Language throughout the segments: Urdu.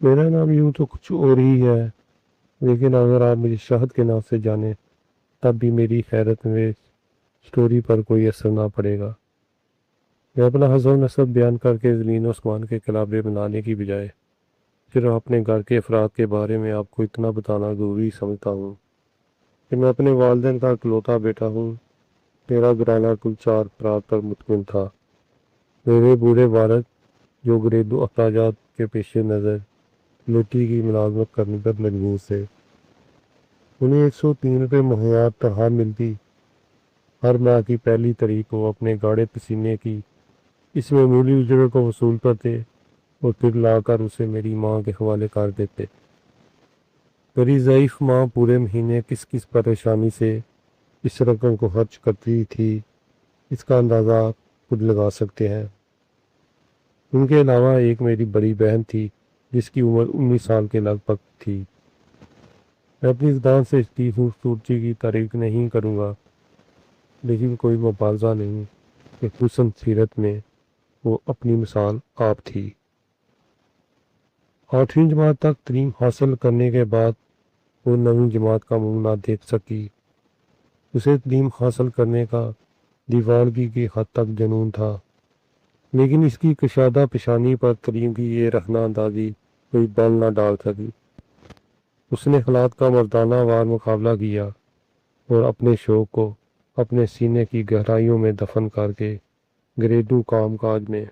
میرا نام یوں تو کچھ اور ہی ہے، لیکن اگر آپ مجھے شہد کے نام سے جانیں تب بھی میری حیرت میں سٹوری پر کوئی اثر نہ پڑے گا۔ میں اپنا حسب نسب بیان کر کے زمین و آسمان کے قلابے بنانے کی بجائے صرف اپنے گھر کے افراد کے بارے میں آپ کو اتنا بتانا ضروری سمجھتا ہوں کہ میں اپنے والدین کا اکلوتا بیٹا ہوں۔ میرا گھرانہ کل 4 افراد پر مشتمل تھا۔ میرے بوڑھے والد جو گھریلو اخراجات کے پیش نظر مٹی کی ملازمت کرنے پر مجبور تھے، انہیں 103 روپے مہیا تنخواہ ملتی۔ ہر ماہ کی پہلی تاریخ کو اپنے گاڑے پسینے کی اس معمولی اجرت کو وصول کرتے اور پھر لا کر اسے میری ماں کے حوالے کر دیتے۔ میری ضعیف ماں پورے مہینے کس کس پریشانی سے اس رقم کو خرچ کرتی تھی، اس کا اندازہ آپ خود لگا سکتے ہیں۔ ان کے علاوہ ایک میری بڑی بہن تھی جس کی عمر 19 سال کے لگ بھگ تھی۔ میں اپنی زبان سے اس کی خوبصورتی کی تعریف نہیں کروں گا، لیکن کوئی مبالغہ نہیں کہ حسن سیرت میں وہ اپنی مثال آپ تھی۔ 8ویں جماعت تک تعلیم حاصل کرنے کے بعد وہ 9ویں جماعت کا منہ نہ دیکھ سکی۔ اسے تعلیم حاصل کرنے کا دیوانگی کی حد تک جنون تھا، لیکن اس کی کشادہ پیشانی پر تعلیم کی یہ رخنہ اندازی کوئی بل نہ ڈال سکی۔ اس نے حالات کا مردانہ وار مقابلہ کیا اور اپنے شوق کو اپنے سینے کی گہرائیوں میں دفن کر کے گھریلو کام کاج میں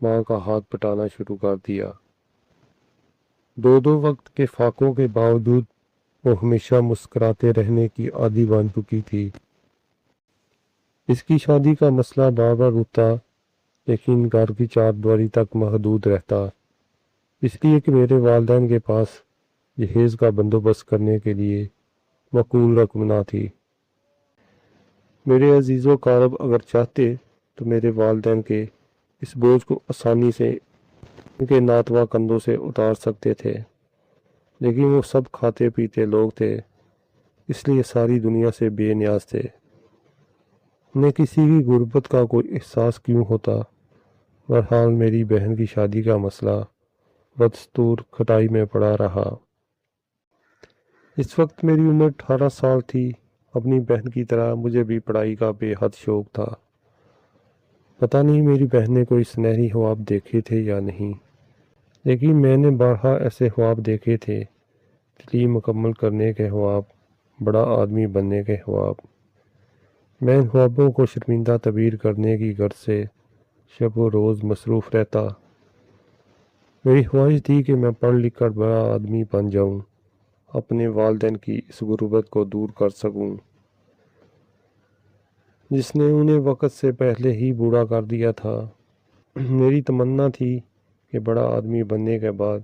ماں کا ہاتھ پٹانا شروع کر دیا۔ 2 وقت کے فاقوں کے باوجود وہ ہمیشہ مسکراتے رہنے کی عادی بن چکی تھی۔ اس کی شادی کا مسئلہ بار بار اٹھتا، لیکن گھر کی 4 دیواری تک محدود رہتا، اس لیے کہ میرے والدین کے پاس جہیز کا بندوبست کرنے کے لیے معقول رقم نہ تھی۔ میرے عزیز و اقارب اگر چاہتے تو میرے والدین کے اس بوجھ کو آسانی سے ان کے ناتواں کندھوں سے اتار سکتے تھے، لیکن وہ سب کھاتے پیتے لوگ تھے، اس لیے ساری دنیا سے بے نیاز تھے۔ انہیں کسی بھی غربت کا کوئی احساس کیوں ہوتا؟ بہرحال میری بہن کی شادی کا مسئلہ بدستور کھٹائی میں پڑا رہا۔ اس وقت میری عمر 18 سال تھی۔ اپنی بہن کی طرح مجھے بھی پڑھائی کا بے حد شوق تھا۔ پتہ نہیں میری بہن نے کوئی سنہری خواب دیکھے تھے یا نہیں، لیکن میں نے بارہا ایسے خواب دیکھے تھے، تعلیم مکمل کرنے کے خواب، بڑا آدمی بننے کے خواب۔ میں ان خوابوں کو شرمندہ تعبیر کرنے کی غرض سے شب و روز مصروف رہتا۔ میری خواہش تھی کہ میں پڑھ لکھ کر بڑا آدمی بن جاؤں، اپنے والدین کی اس غربت کو دور کر سکوں جس نے انہیں وقت سے پہلے ہی بوڑھا کر دیا تھا۔ میری تمنا تھی کہ بڑا آدمی بننے کے بعد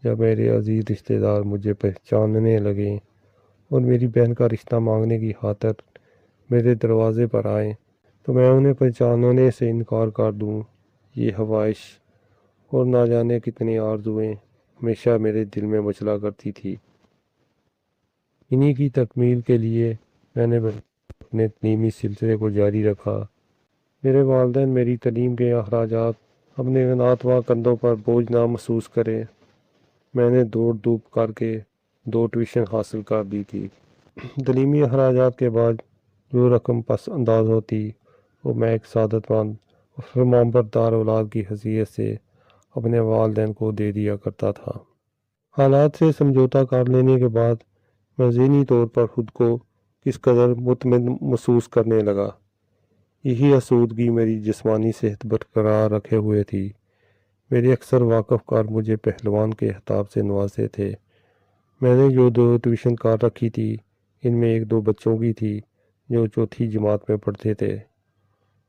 جب میرے عزیز رشتہ دار مجھے پہچاننے لگیں اور میری بہن کا رشتہ مانگنے کی خاطر میرے دروازے پر آئیں تو میں انہیں پہچاننے سے انکار کر دوں۔ یہ خواہش اور نہ جانے کتنی آرزوئیں ہمیشہ میرے دل میں مچلا کرتی تھی۔ انہی کی تکمیل کے لیے میں نے اپنے تعلیمی سلسلے کو جاری رکھا۔ میرے والدین میری تعلیم کے اخراجات اپنے ناتواں کندھوں پر بوجھ نہ محسوس کریں۔ میں نے دوڑ دھوپ کر کے 2 ٹیوشن حاصل کر دی تھی۔ تعلیمی اخراجات کے بعد جو رقم پس انداز ہوتی وہ میں ایک سعادت مند اور فرمانبردار اولاد کی حیثیت سے اپنے والدین کو دے دیا کرتا تھا۔ حالات سے سمجھوتہ کر لینے کے بعد میں ذہنی طور پر خود کو کس قدر مطمئن محسوس کرنے لگا۔ یہی آسودگی میری جسمانی صحت برقرار رکھے ہوئے تھی۔ میرے اکثر واقف کار مجھے پہلوان کے خطاب سے نوازتے تھے۔ میں نے جو 2 ٹیوشن کار رکھی تھی، ان میں ایک 2 بچوں کی تھی جو 4تھی جماعت میں پڑھتے تھے۔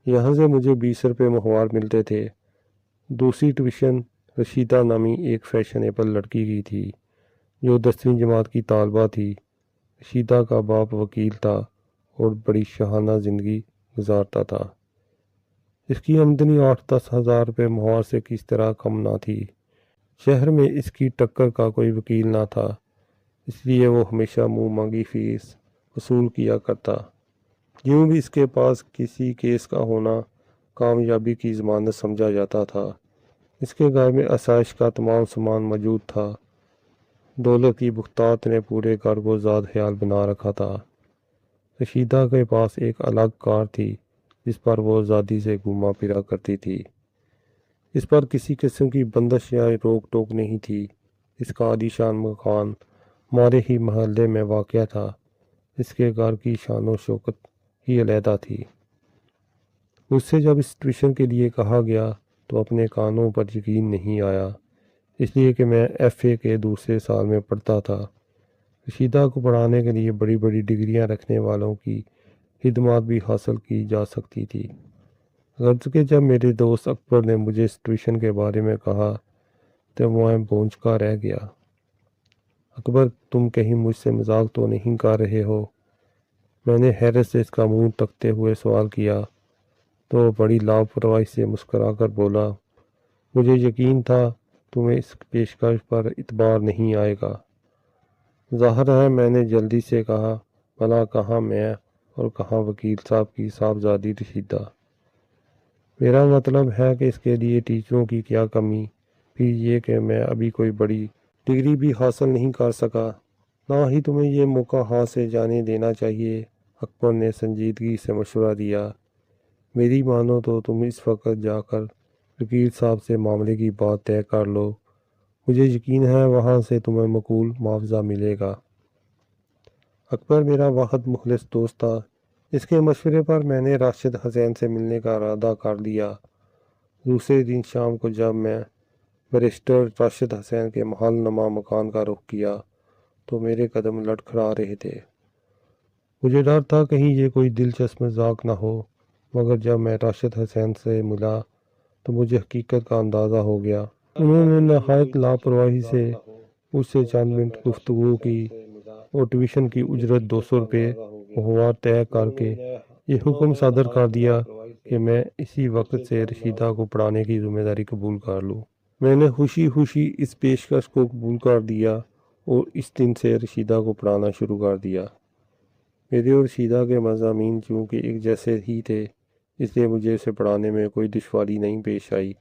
یہاں سے مجھے 20 روپے ماہوار ملتے تھے۔ دوسری ٹیوشن رشیدہ نامی ایک فیشنیبل لڑکی کی تھی جو 10ویں جماعت کی طالبہ تھی۔ رشیدہ کا باپ وکیل تھا اور بڑی شاہانہ زندگی گزارتا تھا۔ اس کی آمدنی 8-10 ہزار روپے ماہوار سے کس طرح کم نہ تھی۔ شہر میں اس کی ٹکر کا کوئی وکیل نہ تھا، اس لیے وہ ہمیشہ منہ مانگی فیس وصول کیا کرتا۔ یوں بھی اس کے پاس کسی کیس کا ہونا کامیابی کی ضمانت سمجھا جاتا تھا۔ اس کے گھر میں آسائش کا تمام سامان موجود تھا۔ دولت کی بختات نے پورے گھر کو زاد خیال بنا رکھا تھا۔ رشیدہ کے پاس ایک الگ کار تھی جس پر وہ آزادی سے گھوما پھرا کرتی تھی۔ اس پر کسی قسم کی بندش یا روک ٹوک نہیں تھی۔ اس کا عالیشان مکان ہمارے ہی محلے میں واقع تھا۔ اس کے گھر کی شان و شوکت ہی علیحدہ تھی۔ مجھ سے جب اس ٹیوشن کے لیے کہا گیا تو اپنے کانوں پر یقین نہیں آیا، اس لیے کہ میں FA کے دوسرے سال میں پڑھتا تھا۔ رشیدہ کو پڑھانے کے لیے بڑی بڑی ڈگریاں رکھنے والوں کی خدمات بھی حاصل کی جا سکتی تھی۔ اگرچہ جب میرے دوست اکبر نے مجھے اس ٹیوشن کے بارے میں کہا تو میں بونچکا رہ گیا۔ اکبر، تم کہیں مجھ سے مذاق تو نہیں کر رہے ہو؟ میں نے حیرت سے اس کا منہ تکتے ہوئے سوال کیا تو وہ بڑی لاپرواہی سے مسکرا کر بولا، مجھے یقین تھا تمہیں اس پیشکش پر اعتبار نہیں آئے گا۔ ظاہر ہے، میں نے جلدی سے کہا، بھلا کہاں میں اور کہاں وکیل صاحب کی صاحبزادی رشیدہ؟ میرا مطلب ہے کہ اس کے لیے ٹیچروں کی کیا کمی، پھر یہ کہ میں ابھی کوئی بڑی ڈگری بھی حاصل نہیں کر سکا۔ نہ ہی تمہیں یہ موقع ہاتھ سے جانے دینا چاہیے۔ اکبر نے سنجیدگی سے مشورہ دیا، میری مانو تو تم اس وقت جا کر وکیل صاحب سے معاملے کی بات طے کر لو، مجھے یقین ہے وہاں سے تمہیں معقول معاوضہ ملے گا۔ اکبر میرا واحد مخلص دوست تھا۔ اس کے مشورے پر میں نے راشد حسین سے ملنے کا ارادہ کر لیا۔ دوسرے دن شام کو جب میں بیرسٹر راشد حسین کے محل نما مکان کا رخ کیا تو میرے قدم لڑکھڑا رہے تھے۔ مجھے ڈر تھا کہیں یہ کوئی دلچسپ مذاق نہ ہو، مگر جب میں راشد حسین سے ملا تو مجھے حقیقت کا اندازہ ہو گیا۔ انہوں نے نہایت لاپرواہی سے مجھ سے چند منٹ گفتگو کی اور ٹیوشن کی اجرت 200 روپے ماہوار طے کر کے یہ حکم صادر کر دیا کہ میں اسی وقت سے رشیدہ کو پڑھانے کی ذمہ داری قبول کر لوں۔ میں نے خوشی خوشی اس پیشکش کو قبول کر دیا اور اس دن سے رشیدہ کو پڑھانا شروع کر دیا۔ میرے اور رشیدہ کے مضامین چونکہ ایک جیسے ہی تھے، اس لیے مجھے اسے پڑھانے میں کوئی دشواری نہیں پیش آئی۔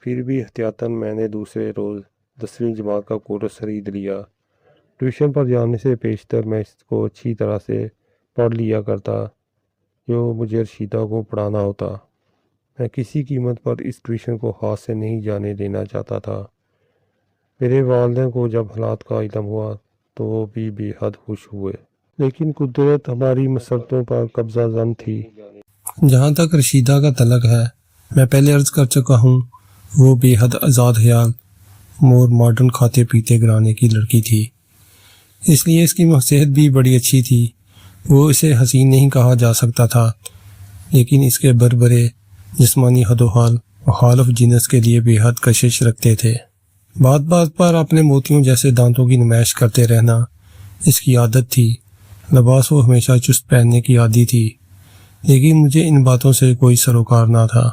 پھر بھی احتیاطاً میں نے دوسرے روز 10ویں جماعت کا کورس خرید لیا۔ ٹیوشن پر جانے سے پیشتر میں اس کو اچھی طرح سے پڑھ لیا کرتا جو مجھے رشیدہ کو پڑھانا ہوتا۔ میں کسی قیمت پر اس ٹیوشن کو ہاتھ سے نہیں جانے دینا چاہتا تھا۔ میرے والدین کو جب حالات کا علم ہوا تو وہ بھی بے حد خوش ہوئے، لیکن قدرت ہماری مسرتوں پر قبضہ زن تھی۔ جہاں تک رشیدہ کا تعلق ہے، میں پہلے عرض کر چکا ہوں، وہ بے حد آزاد خیال اور ماڈرن کھاتے پیتے گھرانے کی لڑکی تھی، اس لیے اس کی صحت بھی بڑی اچھی تھی۔ وہ اسے حسین نہیں کہا جا سکتا تھا، لیکن اس کے بربرے جسمانی حد و حال مخالف جنس کے لیے بے حد کشش رکھتے تھے۔ بات بات پر اپنے موتیوں جیسے دانتوں کی نمائش کرتے رہنا اس کی عادت تھی۔ لباس وہ ہمیشہ چست پہننے کی عادی تھی، لیکن مجھے ان باتوں سے کوئی سروکار نہ تھا۔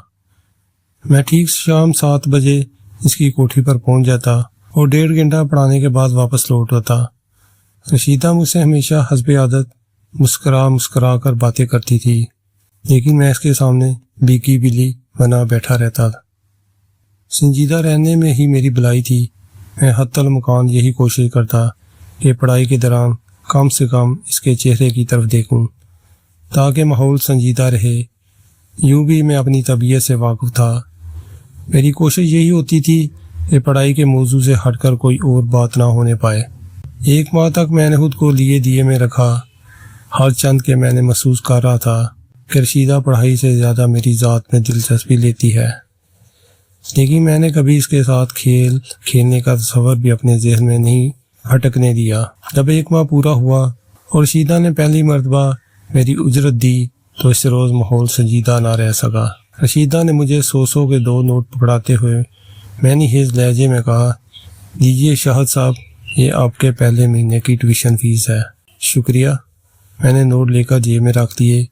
میں ٹھیک شام 7 بجے اس کی کوٹھی پر پہنچ جاتا اور 1.5 گھنٹہ پڑھانے کے بعد واپس لوٹ آتا۔ رشیدہ مجھ سے ہمیشہ حسب عادت مسکرا کر باتیں کرتی تھی، لیکن میں اس کے سامنے بیکی بلی بنا بیٹھا رہتا تھا۔ سنجیدہ رہنے میں ہی میری بھلائی تھی۔ میں حتی المکان یہی کوشش کرتا کہ پڑھائی کے دوران کم سے کم اس کے چہرے کی طرف دیکھوں تاکہ ماحول سنجیدہ رہے۔ یوں بھی میں اپنی طبیعت سے واقف تھا۔ میری کوشش یہی ہوتی تھی کہ پڑھائی کے موضوع سے ہٹ کر کوئی اور بات نہ ہونے پائے۔ 1 ماہ تک میں نے خود کو لیے دیے میں رکھا، ہر چند کہ میں نے محسوس کر رہا تھا کہ رشیدہ پڑھائی سے زیادہ میری ذات میں دلچسپی لیتی ہے، لیکن میں نے کبھی اس کے ساتھ کھیلنے کا تصور بھی اپنے ذہن میں نہیں بھٹکنے دیا۔ جب 1 ماہ پورا ہوا اور رشیدہ نے پہلی مرتبہ میری اجرت دی تو اس روز ماحول سنجیدہ نہ رہ سکا۔ رشیدہ نے مجھے 100 کے 2 نوٹ پکڑاتے ہوئے میں نے خیز لہجے میں کہا، لیجیے شاہد صاحب، یہ آپ کے پہلے مہینے کی ٹیوشن فیس ہے۔ شکریہ۔ میں نے نوٹ لے کر جیب میں رکھ دیے،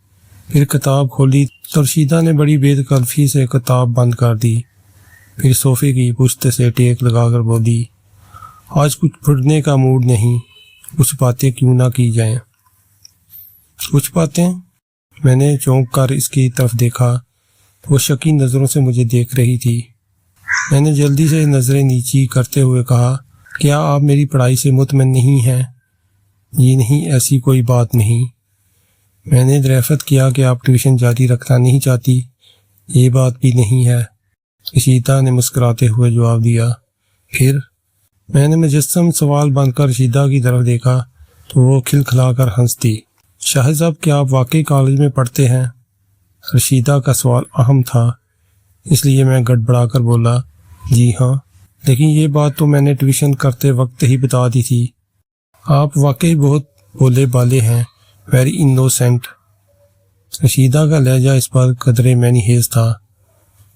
پھر کتاب کھولی تو رشیدہ نے بڑی بے تکلفی سے کتاب بند کر دی، پھر صوفے کی پشت سے ٹیک لگا کر بولی، آج کچھ پڑھنے کا موڈ نہیں، کچھ باتیں کیوں نہ کی جائیں۔ کچھ باتیں؟ میں نے چونک کر اس کی طرف دیکھا، وہ شکی نظروں سے مجھے دیکھ رہی تھی۔ میں نے جلدی سے نظریں نیچی کرتے ہوئے کہا، کیا آپ میری پڑھائی سے مطمئن نہیں ہیں؟ جی نہیں، ایسی کوئی بات نہیں۔ میں نے دریافت کیا کہ آپ ٹیوشن جاری رکھنا نہیں چاہتی۔ یہ بات بھی نہیں ہے، رشیدہ نے مسکراتے ہوئے جواب دیا۔ پھر؟ میں نے مجسم سوال بن کر رشیدہ کی طرف دیکھا تو وہ کھلکھلا کر ہنستی۔ شاہد صاحب، کیا آپ واقعی کالج میں پڑھتے ہیں؟ رشیدہ کا سوال اہم تھا، اس لیے میں گڑبڑا کر بولا، جی ہاں، لیکن یہ بات تو میں نے ٹیوشن کرتے وقت ہی بتا دی تھی۔ آپ واقعی بہت بولے بالے ہیں، ویری انوسینٹ۔ رشیدہ کا لہجہ اس پر قدرے معنی خیز تھا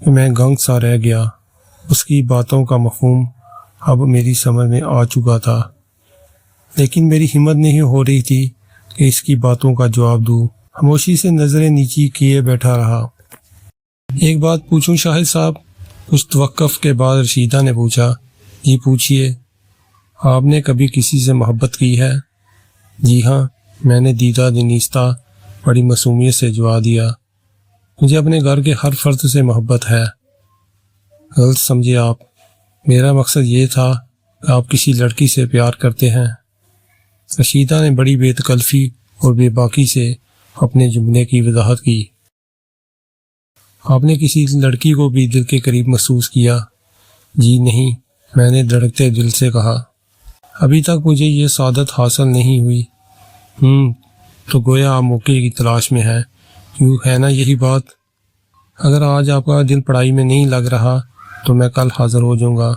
کہ میں گنگ سا رہ گیا۔ اس کی باتوں کا مفہوم اب میری سمجھ میں آ چکا تھا، لیکن میری ہمت نہیں ہو رہی تھی کہ اس کی باتوں کا جواب دوں۔ خاموشی سے نظریں نیچی کیے بیٹھا رہا۔ ایک بات پوچھوں شاہد صاحب؟ کچھ توقف کے بعد رشیدہ نے پوچھا۔ جی پوچھیے۔ آپ نے کبھی کسی سے محبت کی ہے؟ جی ہاں، میں نے دیدہ دنیستہ بڑی معصومیت سے جواب دیا۔ مجھے اپنے گھر کے ہر فرد سے محبت ہے۔ غلط سمجھے آپ، میرا مقصد یہ تھا کہ آپ کسی لڑکی سے پیار کرتے ہیں۔ رشیدہ نے بڑی بے تکلفی اور بے باکی سے اپنے جملے کی وضاحت کی۔ آپ نے کسی لڑکی کو بھی دل کے قریب محسوس کیا؟ جی نہیں، میں نے دھڑکتے دل سے کہا، ابھی تک مجھے یہ سعادت حاصل نہیں ہوئی۔ تو گویا آپ موقع کی تلاش میں ہیں، کیوں ہے نا یہی بات؟ اگر آج آپ کا دل پڑھائی میں نہیں لگ رہا تو میں کل حاضر ہو جاؤں گا۔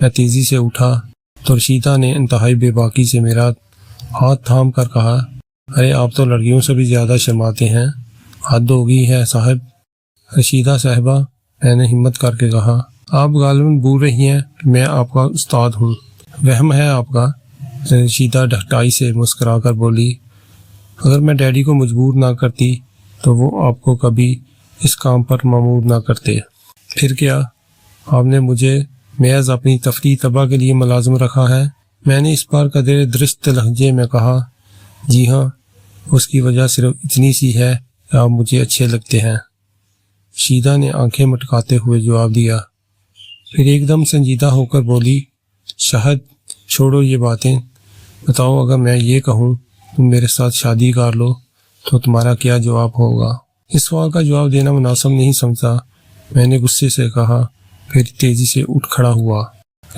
میں تیزی سے اٹھا تو رشیدہ نے انتہائی بے باکی سے میرا ہاتھ تھام کر کہا، ارے آپ تو لڑکیوں سے بھی زیادہ شرماتے ہیں، حد ہو گئی ہے صاحب۔ رشیدہ صاحبہ، میں نے ہمت کر کے کہا، آپ غالباً بھول رہی ہیں کہ میں آپ کا استاد ہوں۔ وہم ہے آپ کا؟ رشیدہ ڈھٹائی سے مسکرا کر بولی، اگر میں ڈیڈی کو مجبور نہ کرتی تو وہ آپ کو کبھی اس کام پر مامور نہ کرتے۔ پھر کیا؟ آپ نے مجھے محض اپنی تفریح طبع کے لیے ملازم رکھا ہے؟ میں نے اس بار قدر درست لہجے میں کہا، جی ہاں، اس کی وجہ صرف اتنی سی ہے کہ آپ مجھے اچھے لگتے ہیں۔ رشیدہ نے آنکھیں مٹکاتے ہوئے جواب دیا، پھر ایک دم سنجیدہ ہو کر بولی، شاہد چھوڑو یہ باتیں، بتاؤ اگر میں یہ کہوں تم میرے ساتھ شادی کر لو تو تمہارا کیا جواب ہوگا؟ اس سوال کا جواب دینا مناسب نہیں سمجھا، میں نے غصے سے کہا، پھر تیزی سے اٹھ کھڑا ہوا۔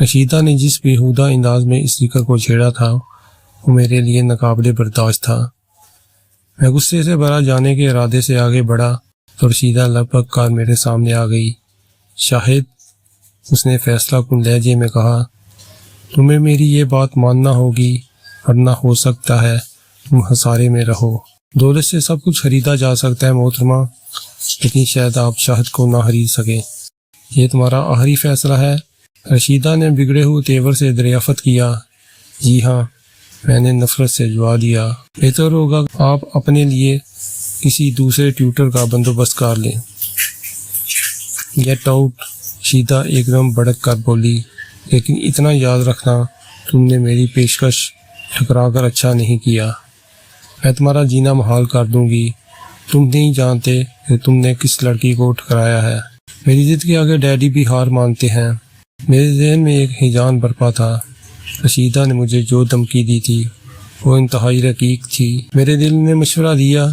رشیدہ نے جس بیہودہ انداز میں اس ذکر کو چھیڑا تھا وہ میرے لیے ناقابل برداشت تھا۔ میں غصے سے بھرا جانے کے ارادے سے آگے بڑھا تو رشیدہ لپک کر میرے سامنے آ گئی۔ شاہد، اس نے فیصلہ کن لہجے میں کہا، تمہیں میری یہ بات ماننا ہوگی ورنہ ہو سکتا ہے تم خسارے میں رہو۔ دولت سے سب کچھ خریدا جا سکتا ہے محترمہ، لیکن شاید آپ شاہد کو نہ خرید سکیں۔ یہ تمہارا آخری فیصلہ ہے؟ رشیدہ نے بگڑے ہوئے تیور سے دریافت کیا۔ جی ہاں، میں نے نفرت سے جواب دیا۔ بہتر ہوگا آپ اپنے لیے کسی دوسرے ٹیوٹر کا بندوبست کر لیں۔ گیٹ آؤٹ، رشیدہ ایک دم بھڑک کر بولی، لیکن اتنا یاد رکھنا تم نے میری پیشکش ٹھکرا کر اچھا نہیں کیا۔ میں تمہارا جینا محال کر دوں گی۔ تم نہیں جانتے کہ تم نے کس لڑکی کو ٹھکرایا ہے۔ میری ضد کے آگے ڈیڈی بھی ہار مانتے ہیں۔ میرے ذہن میں ایک ہیجان برپا تھا۔ رشیدہ نے مجھے جو دھمکی دی تھی وہ انتہائی رقیق تھی۔ میرے دل نے مشورہ دیا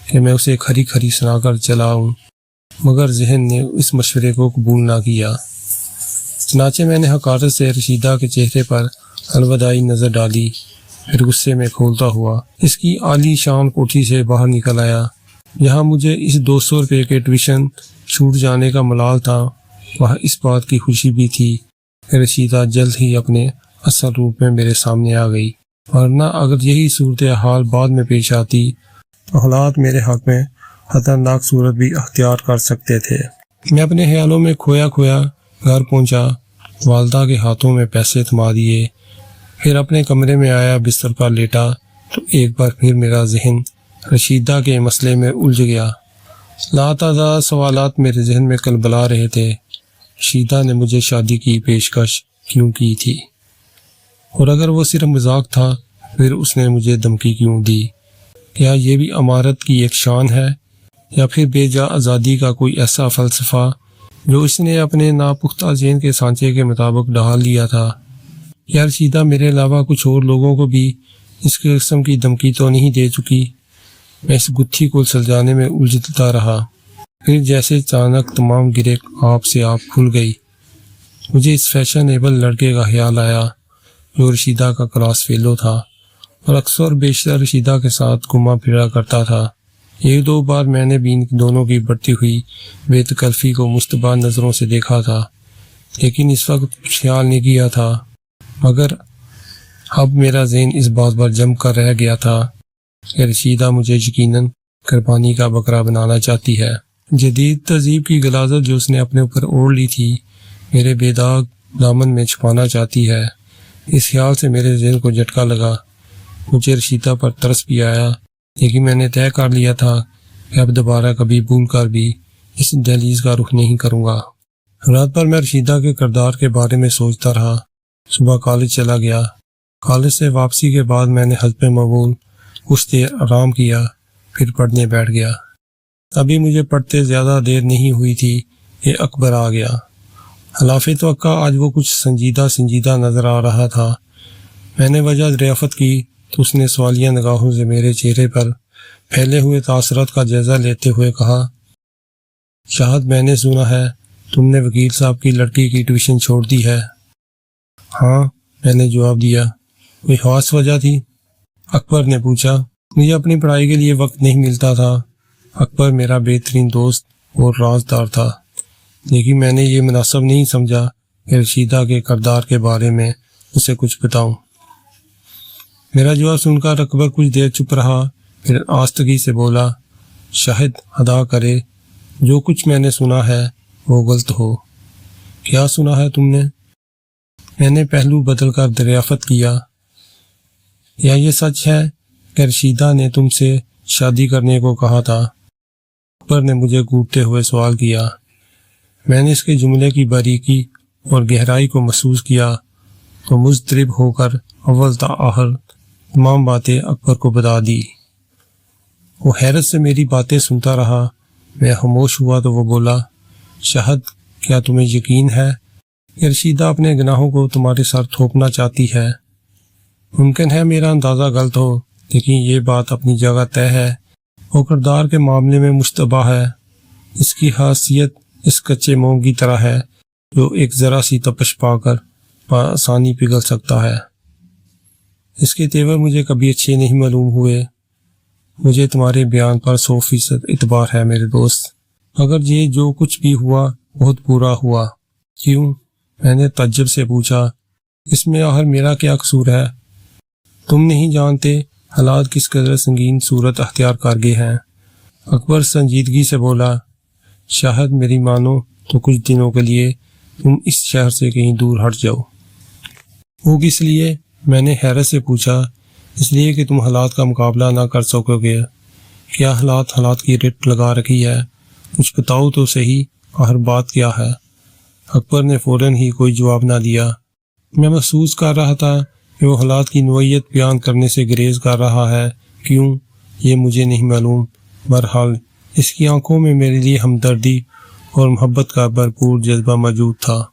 کہ میں اسے کھری کھری سنا کر چلاؤں، مگر ذہن نے اس مشورے کو قبول نہ کیا۔ چنانچہ میں نے حقارت سے رشیدہ کے چہرے پر الوداعی نظر ڈالی، پھر غصے میں کھولتا ہوا اس کی عالی شان کوٹھی سے باہر نکل آیا۔ جہاں مجھے اس 200 روپے کے ٹیوشن چھوٹ جانے کا ملال تھا، وہاں اس بات کی خوشی بھی تھی کہ رشیدہ جلد ہی اپنے اصل روپ میں میرے سامنے آ گئی، ورنہ اگر یہی صورتحال بعد میں پیش آتی تو حالات میرے حق میں خطرناک صورت بھی اختیار کر سکتے تھے۔ میں اپنے خیالوں میں کھویا گھر پہنچا، والدہ کے ہاتھوں میں پیسے تھما دیے، پھر اپنے کمرے میں آیا، بستر پر لیٹا تو ایک بار پھر میرا ذہن رشیدہ کے مسئلے میں الجھ گیا۔ لاتعداد سوالات میرے ذہن میں کلبلا رہے تھے۔ رشیدہ نے مجھے شادی کی پیشکش کیوں کی تھی؟ اور اگر وہ صرف مذاق تھا پھر اس نے مجھے دھمکی کیوں دی؟ کیا یہ بھی امارت کی ایک شان ہے، یا پھر بے جا آزادی کا کوئی ایسا فلسفہ جو اس نے اپنے ناپختہ ذہن کے سانچے کے مطابق ڈھال لیا تھا۔ کیا رشیدہ میرے علاوہ کچھ اور لوگوں کو بھی اس قسم کی دھمکی تو نہیں دے چکی؟ میں اس گتھی کو سلجھانے میں الجھتا رہا۔ پھر جیسے اچانک تمام گرہ آپ سے آپ کھل گئی۔ مجھے اس فیشنیبل لڑکے کا خیال آیا جو رشیدہ کا کلاس فیلو تھا اور اکثر بیشتر رشیدہ کے ساتھ گھما پھرا کرتا تھا۔ ایک دو بار میں نے بھی ان دونوں کی بڑھتی ہوئی بے تکلفی کو مشتبہ نظروں سے دیکھا تھا، لیکن اس وقت کچھ خیال نہیں کیا تھا۔ مگر اب میرا ذہن اس بات پر جم کر رہ گیا تھا کہ رشیدہ مجھے یقیناً قربانی کا بکرا بنانا چاہتی ہے۔ جدید تہذیب کی غلاظت جو اس نے اپنے اوپر اوڑھ لی تھی میرے بے داغ دامن میں چھپانا چاہتی ہے۔ اس خیال سے میرے ذہن کو جھٹکا لگا۔ مجھے رشیدہ پر ترس بھی آیا، لیکن میں نے طے کر لیا تھا کہ اب دوبارہ کبھی بھول کر بھی اس دہلیز کا رخ نہیں کروں گا۔ رات بھر میں رشیدہ کے کردار کے بارے میں سوچتا رہا۔ صبح کالج چلا گیا۔ کالج سے واپسی کے بعد میں نے حسب معمول کچھ دیر آرام کیا، پھر پڑھنے بیٹھ گیا۔ ابھی مجھے پڑھتے زیادہ دیر نہیں ہوئی تھی کہ اکبر آ گیا۔ خلاف توقع آج وہ کچھ سنجیدہ نظر آ رہا تھا۔ میں نے وجہ دریافت کی تو اس نے سوالیہ نگاہوں سے میرے چہرے پر پھیلے ہوئے تاثرات کا جائزہ لیتے ہوئے کہا، شاہد میں نے سنا ہے تم نے وکیل صاحب کی لڑکی کی ٹیوشن چھوڑ دی ہے۔ ہاں، میں نے جواب دیا۔ کوئی خاص وجہ تھی؟ اکبر نے پوچھا۔ مجھے اپنی پڑھائی کے لیے وقت نہیں ملتا تھا۔ اکبر میرا بہترین دوست اور رازدار تھا، لیکن میں نے یہ مناسب نہیں سمجھا کہ رشیدہ کے کردار کے بارے میں اسے کچھ بتاؤں۔ میرا جواب سن کر اکبر کچھ دیر چپ رہا، پھر آستگی سے بولا، شاہد ادا کرے جو کچھ میں نے سنا ہے وہ غلط ہو۔ کیا سنا ہے تم نے؟ میں نے پہلو بدل کر دریافت کیا۔ یا یہ سچ ہے کہ رشیدہ نے تم سے شادی کرنے کو کہا تھا؟ اکبر نے مجھے گھورتے ہوئے سوال کیا۔ میں نے اس کے جملے کی باریکی اور گہرائی کو محسوس کیا تو مضطرب ہو کر اول تا آخر تمام باتیں اکبر کو بتا دی۔ وہ حیرت سے میری باتیں سنتا رہا۔ میں خاموش ہوا تو وہ بولا، شاہد کیا تمہیں یقین ہے کہ رشیدہ اپنے گناہوں کو تمہارے سر تھوپنا چاہتی ہے؟ ممکن ہے میرا اندازہ غلط ہو، لیکن یہ بات اپنی جگہ طے ہے۔ وہ کردار کے معاملے میں مشتبہ ہے۔ اس کی خاصیت اس کچے موم کی طرح ہے جو ایک ذرا سی تپش پا کر آسانی پگھل سکتا ہے۔ اس کے تیور مجھے کبھی اچھے نہیں معلوم ہوئے۔ مجھے تمہارے بیان پر 100% اعتبار ہے میرے دوست، مگر یہ جو کچھ بھی ہوا بہت برا ہوا۔ کیوں؟ میں نے تعجب سے پوچھا۔ اس میں آخر میرا کیا قصور ہے؟ تم نہیں جانتے حالات کس قدر سنگین صورت اختیار کر گئے ہیں۔ اکبر سنجیدگی سے بولا، شاہد میری مانو تو کچھ دنوں کے لیے تم اس شہر سے کہیں دور ہٹ جاؤ۔ وہ کس لیے؟ میں نے حیرت سے پوچھا۔ اس لیے کہ تم حالات کا مقابلہ نہ کر سکو گے۔ کیا حالات کی رٹ لگا رکھی ہے؟ کچھ بتاؤ تو صحیح، آخر بات کیا ہے؟ اکبر نے فوراً ہی کوئی جواب نہ دیا۔ میں محسوس کر رہا تھا کہ وہ حالات کی نوعیت بیان کرنے سے گریز کر رہا ہے۔ کیوں؟ یہ مجھے نہیں معلوم۔ بہرحال اس کی آنکھوں میں میرے لیے ہمدردی اور محبت کا بھرپور جذبہ موجود تھا۔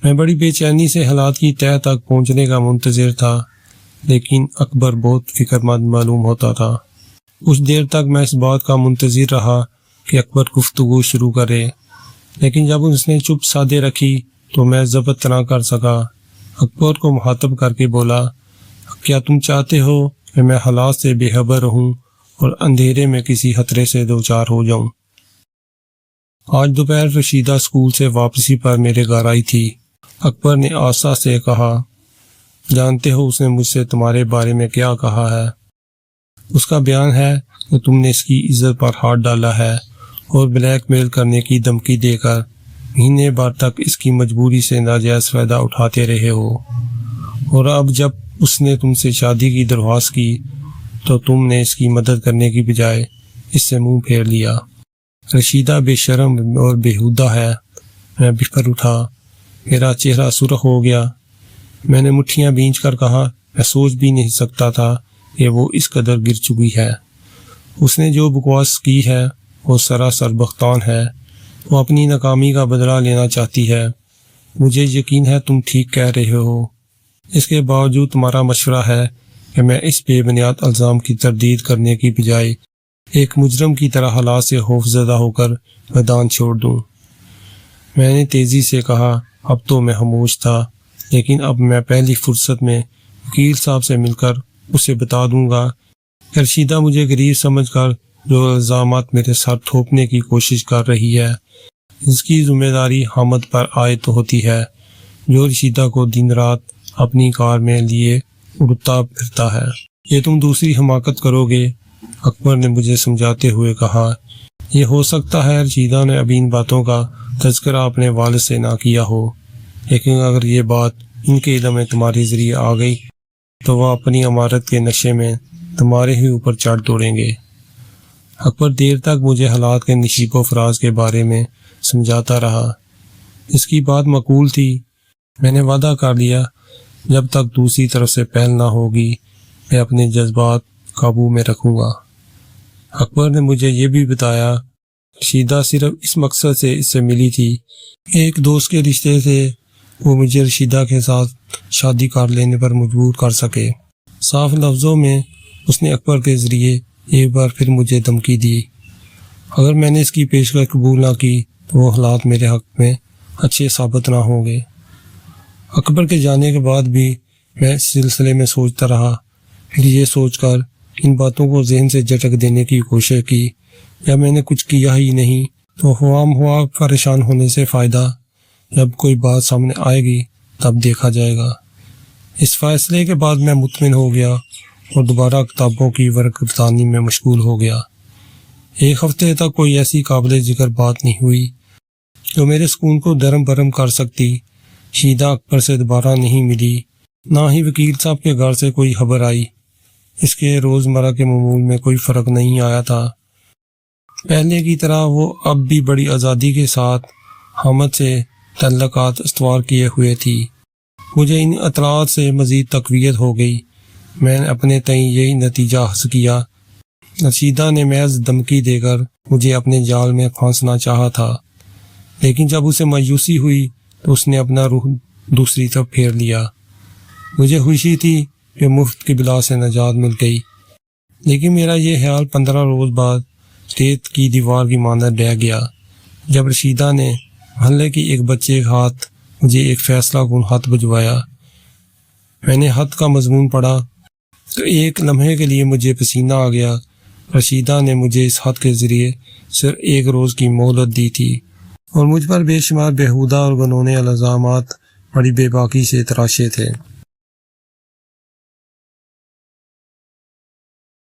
میں بڑی بے چینی سے حالات کی تہہ تک پہنچنے کا منتظر تھا، لیکن اکبر بہت فکر مند معلوم ہوتا تھا۔ کچھ دیر تک میں اس بات کا منتظر رہا کہ اکبر گفتگو شروع کرے، لیکن جب اس نے چپ سادے رکھی تو میں ضبط نہ کر سکا۔ اکبر کو مخاطب کر کے بولا، کیا تم چاہتے ہو کہ میں حالات سے بے خبر رہوں اور اندھیرے میں کسی خطرے سے دوچار ہو جاؤں؟ آج دوپہر رشیدہ اسکول سے واپسی پر میرے گھر آئی تھی۔ اکبر نے آسا سے کہا، جانتے ہو اس نے مجھ سے تمہارے بارے میں کیا کہا ہے؟ اس کا بیان ہے کہ تم نے اس کی عزت پر ہاتھ ڈالا ہے اور بلیک میل کرنے کی دھمکی دے کر مہینے بعد تک اس کی مجبوری سے ناجائز فائدہ اٹھاتے رہے ہو، اور اب جب اس نے تم سے شادی کی درخواست کی تو تم نے اس کی مدد کرنے کی بجائے اس سے منہ پھیر لیا۔ رشیدہ بے شرم اور بیہودہ ہے۔ میں بکھر اٹھا، میرا چہرہ سرخ ہو گیا۔ میں نے مٹھیاں بھینچ کر کہا، میں سوچ بھی نہیں سکتا تھا کہ وہ اس قدر گر چکی ہے۔ اس نے جو بکواس کی ہے وہ سراسر بہتان ہے۔ وہ اپنی ناکامی کا بدلہ لینا چاہتی ہے۔ مجھے یقین ہے تم ٹھیک کہہ رہے ہو، اس کے باوجود تمہارا مشورہ ہے کہ میں اس بے بنیاد الزام کی تردید کرنے کی بجائے ایک مجرم کی طرح حالات سے خوفزدہ ہو کر میدان چھوڑ دوں۔ میں نے تیزی سے کہا، اب تو میں خاموش تھا، لیکن اب میں پہلی فرصت میں وکیل صاحب سے مل کر اسے بتا دوں گا کہ رشیدہ مجھے غریب سمجھ کر جو الزامات میرے سر تھوپنے کی کوشش کر رہی ہے، اس کی ذمہ داری حامد پر عائد ہوتی ہے، جو رشیدہ کو دن رات اپنی کار میں لیے اڑتا پھرتا ہے۔ یہ تم دوسری حماقت کرو گے، اکبر نے مجھے سمجھاتے ہوئے کہا۔ یہ ہو سکتا ہے رشیدہ نے ابھی ان باتوں کا تذکرہ اپنے والد سے نہ کیا ہو، لیکن اگر یہ بات ان کے علم میں تمہارے ذریعے آ گئی تو وہ اپنی عمارت کے نشے میں تمہارے ہی اوپر چڑھ دوڑیں گے۔ اکبر دیر تک مجھے حالات کے نشیب و فراز کے بارے میں سمجھاتا رہا۔ اس کی بات معقول تھی۔ میں نے وعدہ کر لیا، جب تک دوسری طرف سے پہل نہ ہوگی میں اپنے جذبات قابو میں رکھوں گا۔ اکبر نے مجھے یہ بھی بتایا، رشیدہ صرف اس مقصد سے اس سے ملی تھی کہ ایک دوست کے رشتے سے وہ مجھے رشیدہ کے ساتھ شادی کر لینے پر مجبور کر سکے۔ صاف لفظوں میں اس نے اکبر کے ذریعے ایک بار پھر مجھے دھمکی دی، اگر میں نے اس کی پیشکش قبول نہ کی تو وہ حالات میرے حق میں اچھے ثابت نہ ہوں گے۔ اکبر کے جانے کے بعد بھی میں اس سلسلے میں سوچتا رہا، پھر یہ سوچ کر ان باتوں کو ذہن سے جھٹک دینے کی کوشش کی، یا میں نے کچھ کیا ہی نہیں تو خواہ ہوا پریشان ہونے سے فائدہ، جب کوئی بات سامنے آئے گی تب دیکھا جائے گا۔ اس فیصلے کے بعد میں مطمئن ہو گیا اور دوبارہ کتابوں کی ورقتانی میں مشغول ہو گیا۔ ایک ہفتے تک کوئی ایسی قابل ذکر بات نہیں ہوئی جو میرے سکون کو درم برم کر سکتی۔ رشیدہ اکبر سے دوبارہ نہیں ملی، نہ ہی وکیل صاحب کے گھر سے کوئی خبر آئی۔ اس کے روزمرہ کے معمول میں کوئی فرق نہیں آیا تھا۔ پہلے کی طرح وہ اب بھی بڑی آزادی کے ساتھ حامد سے تعلقات استوار کیے ہوئے تھی۔ مجھے ان اطلاعات سے مزید تقویت ہو گئی۔ میں نے اپنے تئیں یہی نتیجہ حاصل کیا، رشیدہ نے محض دھمکی دے کر مجھے اپنے جال میں پھانسنا چاہا تھا، لیکن جب اسے مایوسی ہوئی تو اس نے اپنا رخ دوسری طرف پھیر لیا۔ مجھے خوشی تھی کہ مفت کی بلا سے نجات مل گئی، لیکن میرا یہ خیال 15 روز بعد ریت کی دیوار کی مانند رہ گیا، جب رشیدہ نے محلے کی ایک بچے کے ہاتھ مجھے ایک فیصلہ کن خط بھجوایا۔ میں نے خط کا مضمون پڑھا تو ایک لمحے کے لیے مجھے پسینہ آ گیا۔ رشیدہ نے مجھے اس خط کے ذریعے صرف 1 روز کی مہلت دی تھی اور مجھ پر بے شمار بیہودہ اور گنونے الزامات بڑی بے باکی سے تراشے تھے۔